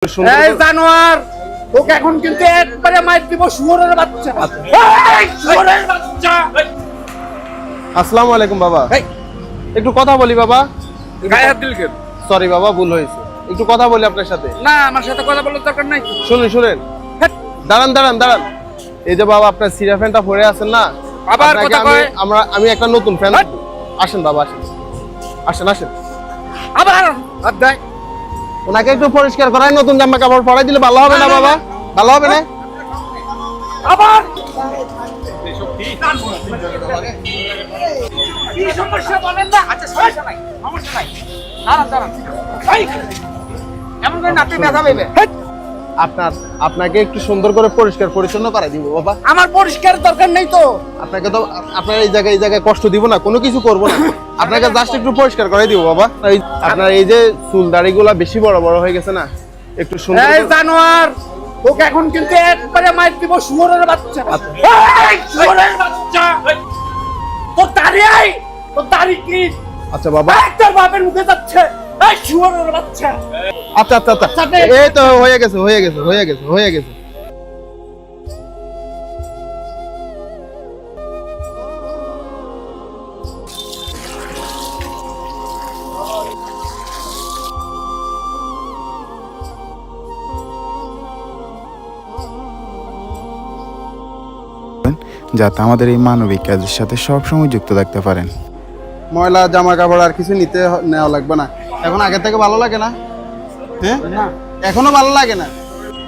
এই জানোয়ার তোকে এখন কিন্তু একবারে মাইর দিব শুয়োরের বাচ্চা। এই শুয়োরের বাচ্চা। আসসালামু আলাইকুম বাবা। এই একটু কথা বলি বাবা। গায়ে হাত দিল কেন? সরি বাবা, ভুল হয়েছে। একটু কথা বলি আপনার সাথে। না আমার সাথে কথা বলার দরকার নাই। শুনেন হ্যাট, দাঁড়ান দাঁড়ান দাঁড়ান। এই যে বাবা আপনার সিরা ফ্যানটা পরে আছেন না, আবার আপনাকে কথা কয়। আমি একটা নতুন ফ্যান। হ্যাট। আসেন বাবা, আসেন। আবার হাত দেয়। ওনাকে একটু পরিষ্কার করায় নতুন জামা কাপড় পরাই দিলে ভালো হবে না বাবা? ভালো হবে না? আবার কি সমস্যা বলেন না? আচ্ছা সমস্যা নাই। দাঁড়ান। এই এমন করে নাতে ব্যথা পাইবে। হ্যাট, আপনাকে একটু সুন্দর করে পরিষ্কার পরিচ্ছন্ন করাই দিব বাবা। আমার পরিষ্কার দরকার নেই তো। আপনাকে তো আপনার এই জায়গায় কষ্ট দিব না, কোনো কিছু করব না। আপনাকে জাস্ট একটু পরিষ্কার করাই দিব বাবা। আপনার এই যে চুল দাড়িগুলা বেশি বড় বড় হয়ে গেছে না, একটু সুন্দর এই জানোয়ার তোকে এখন কিন্তু একবারে মাইর দিব শুয়োরের বাচ্চা। এই শুয়োরের বাচ্চা। তোর দাড়ি কি? আচ্ছা বাবা, তোর বাপের মুখে যাচ্ছে। এই শুয়োরের বাচ্চা। আচ্ছা এই তো হয়ে গেছে। যাতে আমাদের এই মানবিক কাজের সাথে সবসময় যুক্ত থাকতে পারেন। ময়লা জামা কাপড় আর কিছু নেওয়া লাগবে না। এখন আগে থেকে ভালো লাগে না? হ্যাঁ, এখনো ভালো লাগে না।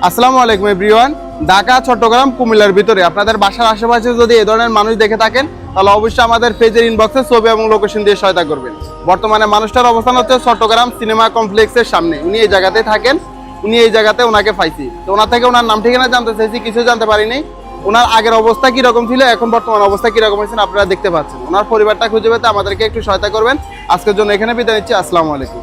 আসসালামু আলাইকুম এভরিওয়ান। ঢাকা, চট্টগ্রাম, কুমিল্লার ভিতরে আপনাদের বাসার আশেপাশে যদি এই ধরনের মানুষ দেখে থাকেন, তাহলে অবশ্যই আমাদের পেজের ইনবক্সে ছবি এবং লোকেশন দিয়ে সহায়তা করবেন। বর্তমানে মানুষটার অবস্থান হচ্ছে চট্টগ্রাম সিনেমা কমপ্লেক্সের সামনে। উনি এই জায়গাতে থাকেন, এই জায়গাতে ওনাকে পাইছি। তো ওনার থেকে ওনার নাম ঠিকানা জানতে চাইছি, কিছু জানতে পারিনি। ওনার আগের অবস্থা কিরকম ছিল, এখন বর্তমান অবস্থা কিরকম হয়েছে আপনারা দেখতে পাচ্ছেন। ওনার পরিবারটা খুঁজে পেতে আমাদেরকে একটু সহায়তা করবেন। আজকের জন্য এখানে বিদায় নিচ্ছি। আসসালামু আলাইকুম।